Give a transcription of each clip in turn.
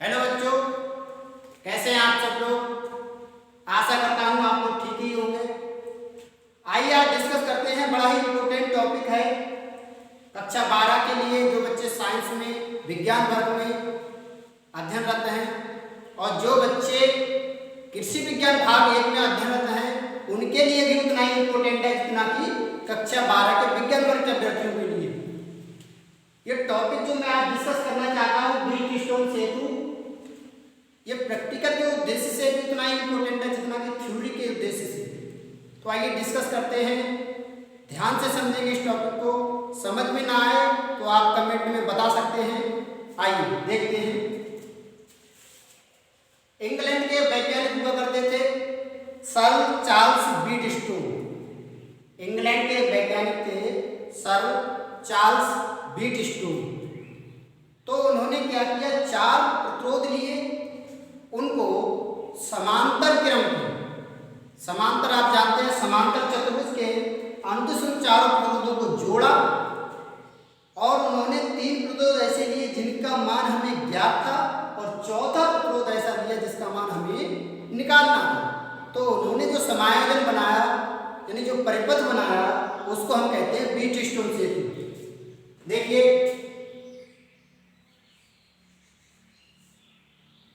Hello बच्चों, कैसे हैं आप सब लोग। आशा करता हूँ आप लोग ठीक ही होंगे। आइए आज डिस्कस करते हैं, बड़ा ही इम्पोर्टेंट टॉपिक है कक्षा 12 के लिए। जो बच्चे साइंस में, विज्ञान वर्ग में अध्ययनरत हैं और जो बच्चे कृषि विज्ञान भाग 1 में अध्ययनरत हैं, उनके लिए भी उतना ही इम्पोर्टेंट है जितना कि कक्षा 12 के विज्ञान वर्ग के अभ्यर्थियों के लिए। ये टॉपिक जो मैं आज डिस्कस करना चाहता हूँ, ब्रिज स्टोन सेतु, ये प्रैक्टिकल के उद्देश्य से भी उतना ही इम्पोर्टेंट है जितना कि थ्योरी के उद्देश्य से। तो आइए डिस्कस करते हैं, ध्यान से समझेंगे इस टॉपिक को। समझ में ना आए तो आप कमेंट में बता सकते हैं। आइए देखते हैं। इंग्लैंड के वैज्ञानिक हुआ करते थे सर चार्ल्स ब्रिजस्टोन। इंग्लैंड के वैज्ञानिक थे सर चार्ल्स ब्रिजस्टोन। तो उन्होंने क्या किया, 4 प्रतिरोध लिए, उनको समांतर क्रम के, समांतर आप जानते हैं समांतर चतुर्भुज के अनुदिश उन 4 प्रतिरोधों को जोड़ा और उन्होंने 3 प्रतिरोध ऐसे लिए जिनका मान हमें ज्ञात था और चौथा प्रतिरोध ऐसा लिया जिसका मान हमें निकालना था। तो उन्होंने जो समायोजन बनाया, यानी जो परिपथ बनाया, उसको हम कहते हैं ब्रिजस्टोन सेतु। देखिए,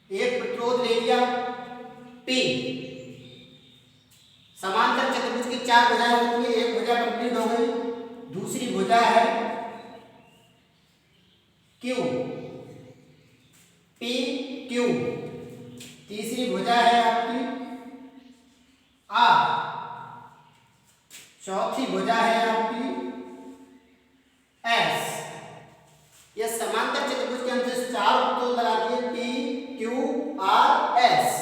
एक प्रतिरोध ले लिया P, समांतर चतुर्भुज की 4 भुजाएं होती है, एक भुजा कंप्लीट हो गई, दूसरी भुजा है Q, P Q, तीसरी भुजा है आपकी R, चौथी भुजा है आपकी S। यह समांतर चतुर्भुज के अंदर 4 प्रतिरोध लगा दिए, P Q R S।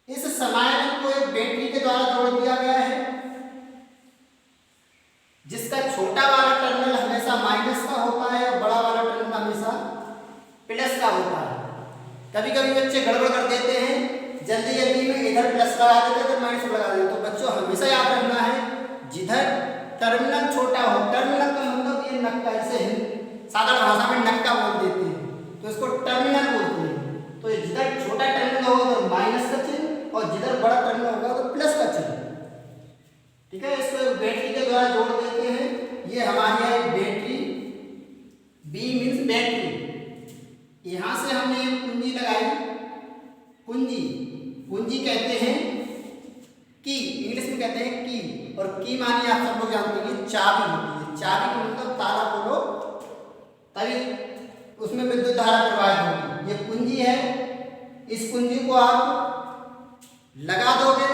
इस समायोजन को एक बैटरी के द्वारा जोड़ दिया गया है जिसका छोटा वाला टर्मिनल हमेशा माइनस का होता है और बड़ा वाला टर्मिनल हमेशा प्लस का होता है। कभी कभी बच्चे गड़बड़ कर देते हैं, जल्दी जल्दी में इधर प्लस लगा देते हैं, इधर माइनस लगा देते हैं। तो बच्चों हमेशा याद रखना है, जिधर टर्मिनल छोटा हो, टर्मिनल का मतलब ये नक्का, इसे साधारण भाषा में नक्का बोल देते हैं, तो इसको टर्मिनल बोलते हैं। तो जिधर छोटा टर्मिनल होगा उधर माइनस का चिन्ह और जिधर बड़ा टर्मिनल होगा तो प्लस का चिन्ह। ठीक है, इसको बैटरी के द्वारा जोड़ देते हैं। ये हमारी है बैटरी, बी मीन्स बैटरी। यहां से हमने एक कुंजी लगाई, कुंजी, कुंजी कहते हैं की, इंग्लिश में कहते हैं की, और की मानी आप सब लोग जानते हैं चाबी होती है। चाबी का मतलब ताला खोलो तभी उसमें विद्युत धारा प्रवाहित होगी। ये कुंजी है, इस कुंजी को आप लगा दोगे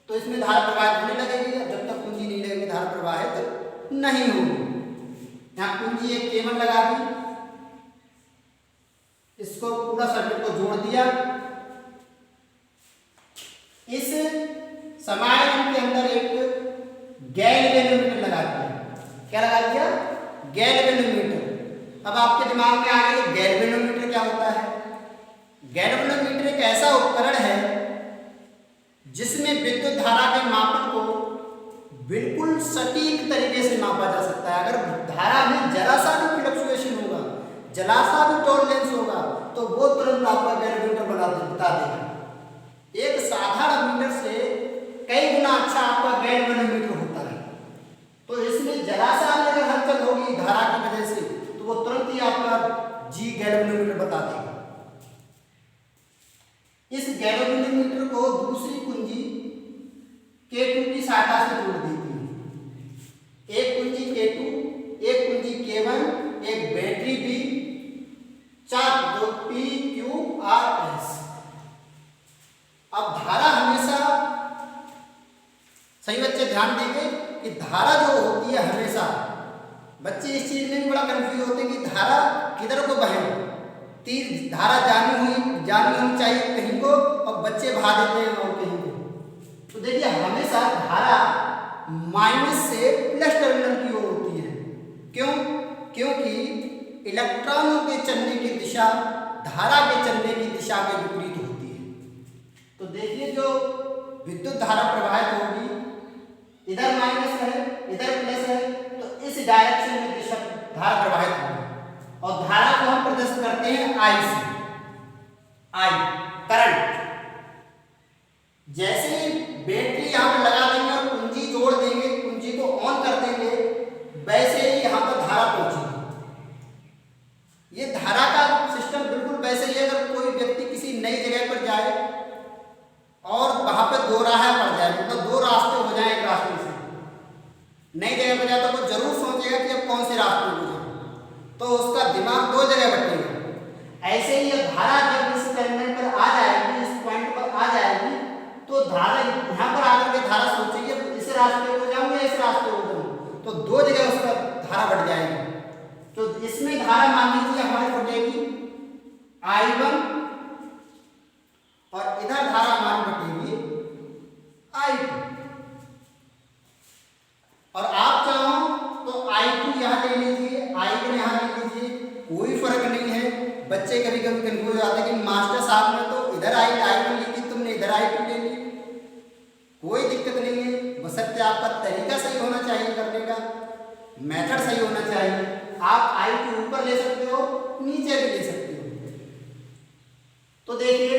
तो इसमें धारा प्रवाहित होने लगेगी, जब तक कुंजी नहीं लगेगी धारा प्रवाहित नहीं होगी। यहाँ कुंजी एक केबल लगा दी, इसको पूरा सर्किट को जोड़ दिया। इस समायोजन के अंदर एक गैल्वेनोमीटर लगा दिया। क्या लगा दिया? गैल्वेनोमीटर। अब आपके दिमाग में आ गया गैल्वेनोमीटर क्या होता है। गैल्वेनोमीटर एक ऐसा उपकरण है जिसमें विद्युत धारा के मापन को बिल्कुल सटीक तरीके से मापा जा सकता है। अगर धारा में जरा सा भी फ्लक्चुएशन होगा, जरा सा भी टॉलरेंस होगा, तो वो तुरंत आपका गैल्वेनोमीटर बता देगा। एक साधारण मीटर से कई गुना अच्छा आपका गैल्वेनोमीटर होता है। तो इसमें जरा सा अगर हलचल होगी धारा की वजह से तो वो तुरंत ही आपका जी गैल्वेनोमीटर बता देगा। इस गैल्वेनोमीटर को दूसरी कुंजी K2 की सहायता से जोड़ देती है। एक कुंजी K2, एक कुंजी K1, एक बैटरी B, 4 जो P Q R S। अब धारा हमेशा, सही बच्चे ध्यान देंगे कि धारा जो होती है हमेशा, बच्चे इस चीज में भी बड़ा कंफ्यूज होते हैं कि धारा किधर को बहे। तीर धारा जानी होनी चाहिए कहीं को और बच्चे भा देते हैं और कहीं को। तो देखिए हमेशा धारा माइनस से प्लस टर्मिनल की ओर होती है। क्यों? क्योंकि इलेक्ट्रॉनों के चलने की दिशा धारा के चलने की दिशा के विपरीत होती है। तो देखिए जो विद्युत धारा प्रवाहित होगी, इधर माइनस है इधर प्लस है, तो इस डायरेक्शन में दिशा धारा प्रवाहित होगी और धारा को हम प्रदर्शित करते हैं आई से, आई करंट। जैसे ही बैटरी यहाँ पर लगा देंगे और कुंजी जोड़ देंगे, कुंजी को ऑन कर देंगे, वैसे ही यहाँ पर धारा पहुंचेगी। ये धारा का सिस्टम बिल्कुल वैसे ही है। अगर कोई व्यक्ति किसी नई जगह पर जाए और वहां पर दो राह पड़ जाए, मतलब दो रास्ते हो जाए, एक रास्ते से नई जगह पर जाए तो वो जरूर सोचेगा कि अब कौन से रास्ते में जाए, तो उसका दिमाग दो जगह बटेगा। ऐसे ही ये धारा जब इस टर्मिनल पर आ जाएगी, इस पॉइंट पर आ जाएगी, तो धारा यहाँ पर आकर के धारा सोचेगी इस रास्ते को जाऊं या इस रास्ते को जाऊं, तो दो जगह उसका धारा बढ़ जाएगी। तो इसमें धारा मान लीजिए हमारी बढ़ेगी I1 और इधर धारा हमारी बढ़ेगी I2। और आप चाहो तो I2 यहाँ ले लीजिए, I1 यहाँ ले लीजिए, कोई फर्क नहीं है। बच्चे कभी कभी कंफ्यूज आते हैं कि मास्टर साहब ने तो इधर I1 ली थी, तुमने इधर I2 ले ली। कोई दिक्कत नहीं है, बशर्ते आपका तरीका सही होना चाहिए करने का, मेथड सही होना चाहिए। आप I2 ऊपर ले सकते हो, नीचे भी ले सकते हो। तो देखिए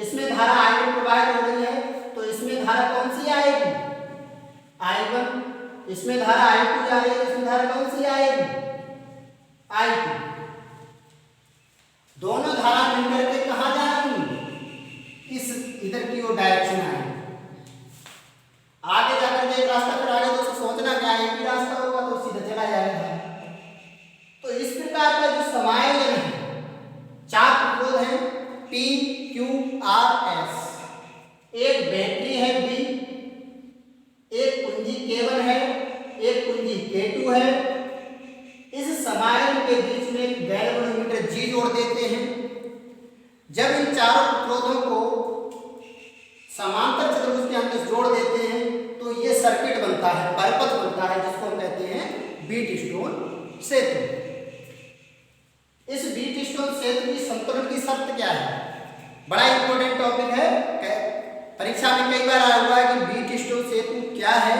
इसमें धारा I1 प्रवाहित हो रही है, तो इसमें धारा कौन सी आएगी? I1। इसमें धारा I2 जा रही है, इसमें धारा कौन सी आएगी? I2। दोनों धारा मिलकर के कहाँ जाएंगी? इस इधर की ओर डायरेक्शन आएगी। आगे जाकर के एक रास्ता पर आगे तो सोचना क्या है, एक ही रास्ता होगा तो सीधा चला जाएगा। तो इस प्रकार का जो समायोजन है, चार प्रतिरोध हैं P, Q, R, S। एक बैटरी है B, एक कुंजी K1 है, एक कुंजी K2 है। इस समायोजन के बीच में एक गैल्वेनोमीटर G जोड़ देते हैं। जब इन चारों प्रतिरोधों को समांतर चतुर्भुज के अंदर जोड़ देते हैं तो ये सर्किट बनता है, परिपथ बनता है, जिसको हम कहते हैं व्हीटस्टोन सेतु। इस व्हीटस्टोन सेतु की संतुलन की शर्त क्या है? बड़ा इंपॉर्टेंट टॉपिक है, परीक्षा में कई बार आया हुआ है कि व्हीटस्टोन सेतु क्या है,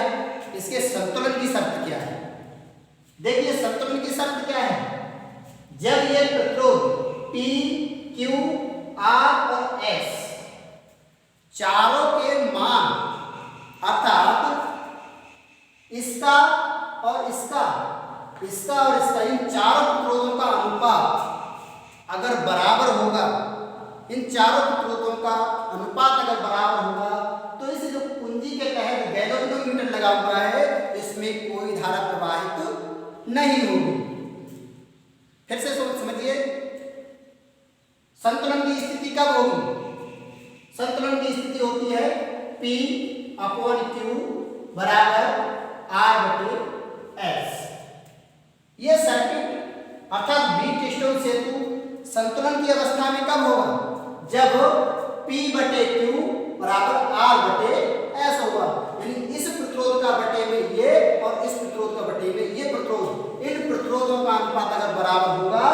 इसके संतुलन की शर्त क्या है। देखिए संतुलन की शर्त क्या है? जब ये प्रतिरोध P, Q, R और S चारों के मान अर्थात इसका और इसका, इसका और इसका, इन चारों प्रतिरोधों का अनुपात अगर बराबर होगा, इन चारों प्रतिरोधों का अनुपात अगर बराबर होगा, तो इस जो कुंजी के तहत गैल्वेनोमीटर लगा हुआ है इसमें कोई धारा प्रवाहित नहीं होगी। फिर से समझिए, संतुलन की स्थिति कब होगी? संतुलन की स्थिति होती है P/Q बराबर R/S। यह सर्किट अर्थात व्हीटस्टोन सेतु संतुलन की अवस्था में कब होगा? जब P/Q बराबर R/S होगा। यानी इस प्रतिरोध का बटे में ये और इस प्रतिरोध का बटे में ये प्रतिरोध, इन प्रतिरोधों का अनुपात अगर बराबर होगा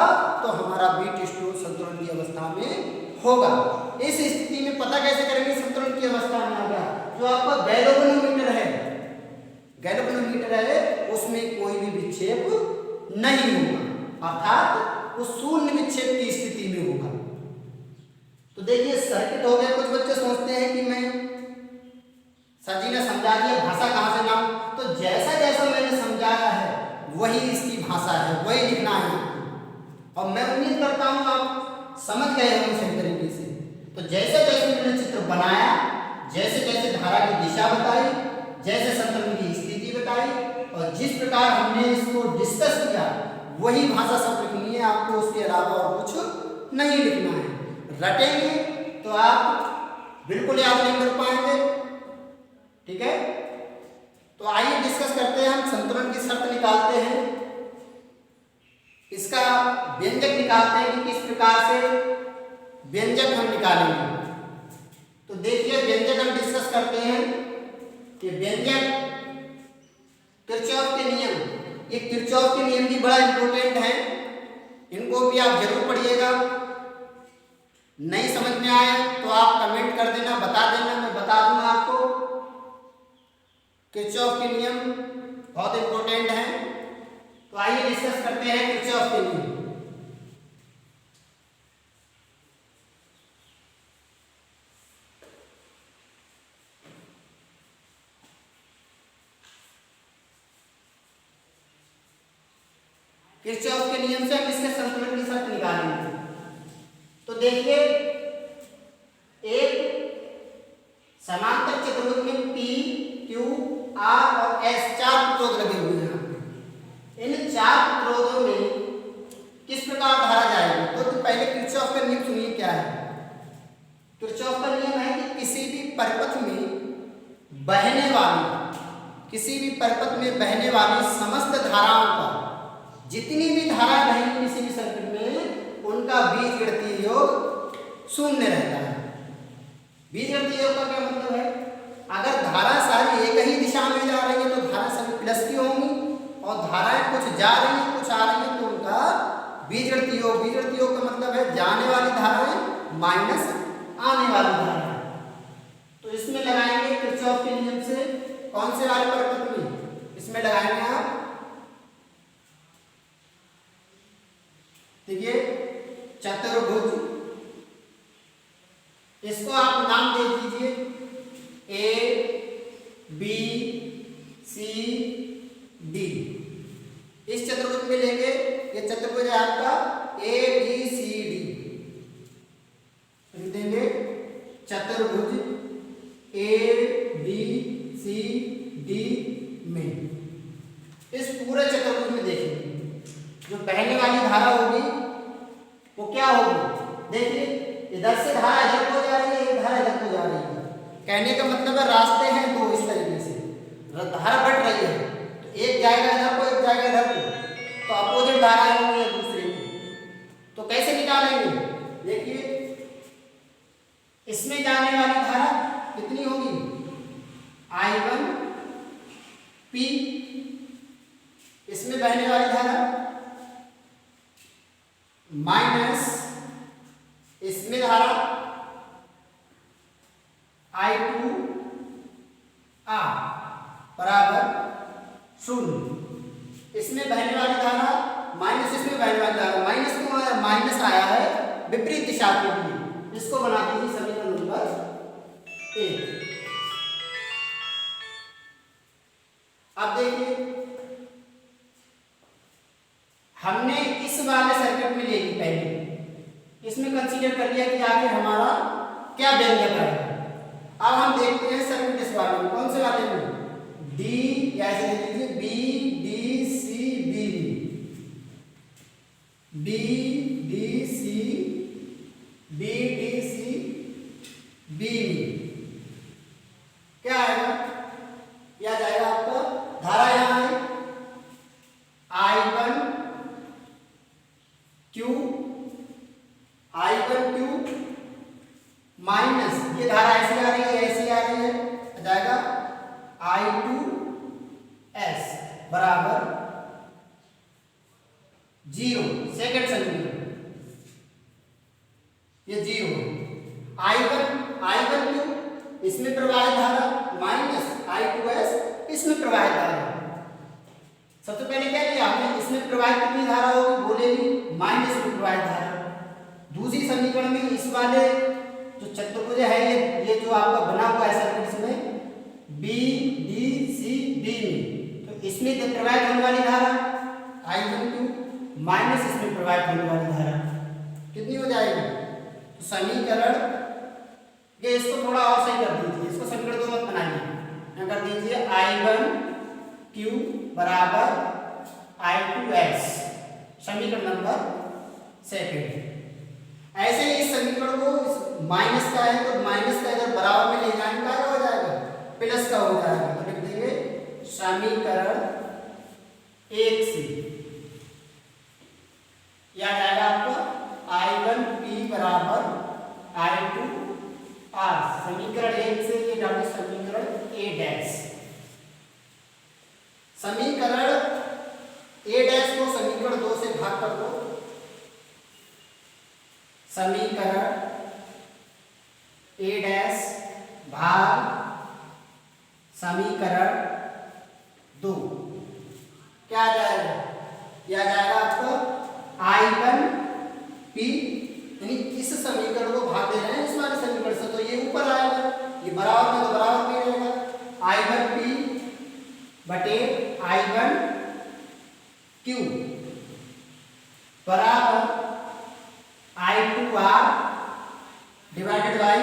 तो हमारा व्हीटस्टोन संतुलन की अवस्था में होगा। इस स्थिति में पता कैसे करेंगे संतुलन की अवस्था में आ गया? जो आपका गैल्वेनोमीटर है, गैल्वेनोमीटर है उसमें कोई भी विक्षेप नहीं होगा, अर्थात वो शून्य विक्षेप की स्थिति में होगा। तो देखिए सर्किट हो गया। कुछ बच्चे सोचते हैं कि मैं सर जी ने समझा दिया, भाषा कहाँ से नाम, तो जैसा जैसा मैंने समझाया है वही इसकी भाषा है, वही लिखना है। और मैं उम्मीद करता हूँ आप समझ गए होंगे सही तरीके से। तो जैसे जैसे मैंने चित्र बनाया, जैसे जैसे धारा की दिशा बताई, जैसे संतुलन की स्थिति बताई, और जिस प्रकार हमने इसको डिस्कस किया वही भाषा सब लिखनी है आपको, उसके अलावा और कुछ नहीं लिखना है। रटेंगे तो आप बिल्कुल याद नहीं कर पाएंगे, ठीक है। तो आइए डिस्कस करते हैं, हम संतुलन की शर्त निकालते हैं, इसका व्यंजक निकालते हैं कि किस प्रकार से व्यंजक हम निकालेंगे। तो देखिए व्यंजक हम डिस्कस करते हैं कि व्यंजक किरचॉफ के नियम, ये किरचॉफ के नियम भी बड़ा इंपॉर्टेंट है, इनको भी आप जरूर पढ़िएगा। नहीं समझ में आए तो आप कमेंट कर देना, बता देना, मैं बता दूंगा आपको। किरचॉफ के नियम बहुत इंपॉर्टेंट है। तो आइए डिस्कस करते हैं किरचॉफ के नियम। किरचॉफ के नियम से हम इसके संतुलन की शर्त निकालेंगे। तो देखिए, एक समांतर चतुर्भुज में P, Q, R और S 4 प्रतिरोध लगे हुए हैं। इन 4 प्रतिरोधों में किस प्रकार धारा जाएगी? तो पहले किरचॉफ का नियम सुनिए क्या है। किरचॉफ का नियम है कि किसी भी परिपथ में बहने वाली समस्त धाराओं का, जितनी भी धारा बहेंगी किसी भी सर्किट में, उनका बीजगणितीय योग शून्य रहता है। बीजगणितीय योग का क्या मतलब है? अगर धारा सारी एक ही दिशा में जा रही है तो धारा सभी प्लस की होंगी, और धाराएं कुछ जा रही हैं कुछ आ रही हैं तो उनका बीजगणितीय योग का मतलब है जाने वाली धाराएं माइनस आने वाली धाराएं। तो इसमें लगाएंगे किरचॉफ के नियम से, कौन से वाले परिपथ में? इसमें लगाएंगे आप, देखिए, चतुर्भुज, इसको आप नाम दे दीजिए A, B, C, D। इस चतुर्भुज में लेंगे, ये चतुर्भुज है आपका A B C D। लिख देंगे चतुर्भुज A B C D में। इस पूरे चतुर्भुज में देखिए, जो बहने वाली धारा होगी वो क्या होगी? देखिए, इधर से धारा इधर को जा रही है, एक धारा इधर को जा रही है। कहने का मतलब है रास्ते हैं दो, इस तरीके से धारा बढ़ रही है, तो एक जाएगा इधर को, एक जाएगा इधर को, तो अपोजिट धारा होंगी एक दूसरे की। तो कैसे निकालेंगे? देखिए, इसमें जाने वाली धारा कितनी होगी? I1 P, इसमें बहने वाली धारा माइनस इसमें धारा I2 R बराबर 0। इसमें बहने वाली धारा माइनस इसमें बहने वाली धारा, माइनस क्यों आया? माइनस आया है विपरीत दिशा के लिए। इसको बना दीजिए समीकरण नंबर 1। अब देखिए, हमने इस वाले सर्किट में ले ली पहले, इसमें कंसीडर कर लिया कि आखिर हमारा क्या व्यंजक है। अब हम देखते हैं सर्किट इस वाले में, कौन से वाले में? डी, ऐसे लिख लीजिए B D C B, B D C B D C B. क्या आएगा? क्या जाएगा आपका? धारा यहां है I1 Q, I1 Q minus, ये धारा ऐसी आ रही है ऐसी आ रही है, जाएगा I2 S बराबर 0। सेकंड समीकरण ये 0। I1 Q इसमें प्रवाहित धारा माइनस I2S इसमें प्रवाहित धारा। सबसे पहले क्या किया हमने? इसमें प्रवाहित कितनी धारा होगी? बोलेगी माइनस में प्रवाहित धारा। दूसरी समीकरण में इस वाले जो चतुर्भुज है, ये जो आपका बना हुआ है सर्किट, इसमें बी डी सी बी में, तो इसमें प्रवाहित होने वाली धारा I1 Q माइनस इसमें प्रवाहित होने वाली धारा कितनी हो जाएगी? तो समीकरण, ये इसको थोड़ा और सही कर दीजिए, इसको समीकरण 2 मत बनाइए, यहाँ कर दीजिए I1 Q बराबर I2S, समीकरण नंबर 2। ऐसे ही इस समीकरण को माइनस का है तो माइनस का इधर बराबर में ले जाने का हो जाएगा, प्लस का हो जाएगा। तो लिख देंगे समीकरण 1 से यह आ जाएगा आपका I1 P बराबर I2 R। समीकरण 1 से ये डालिए समीकरण A'। समीकरण A' को समीकरण 2 से भाग कर दो। समीकरण A' भाग समीकरण 2 क्या आ जाएगा? यह आ जाएगा आपका I1 P, यानी इस समीकरण को भाग दे रहे हैं इस वाले समीकरण से, तो ये ऊपर आएगा, ये बराबर में तो बराबर में रहेगा। I1 P बटे I1 Q बराबर I2R divided by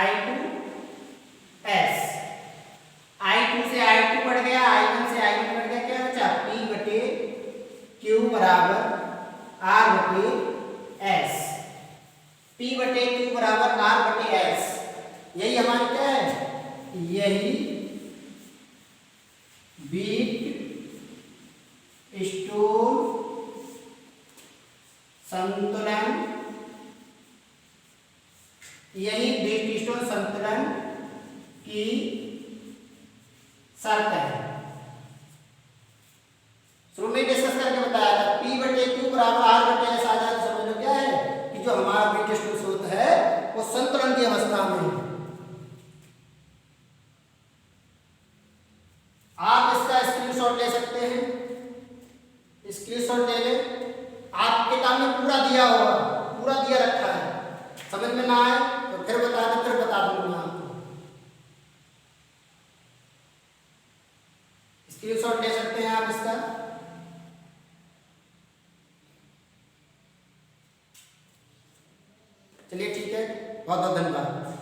I2S। I2 से I2 बढ़ गया, I1 से I1 बढ़ गया, क्या बचा P बटे Q बराबर R बटे S। P बटे Q बराबर R बटे S, यही हमारी क्या है, यही बीट स्टोन संतुलन, यही बीट स्टोन संतुलन की शर्त है। शुरू में डिस्कस करके बताया था P बटे Q बराबर R बटे S आ जाए तो समझ लो क्या है कि जो हमारा बीट स्टोन स्रोत है वो संतुलन की अवस्था में है। आप इसका स्क्रीनशॉट ले सकते हैं, स्क्रीनशॉट ले ले, आपके किताब में पूरा दिया होगा, पूरा दिया रखा है। समझ में ना आए तो फिर बता दो, फिर बता दूंगा आपको। स्क्रीनशॉट ले सकते हैं आप इसका। चलिए ठीक है, बहुत बहुत धन्यवाद।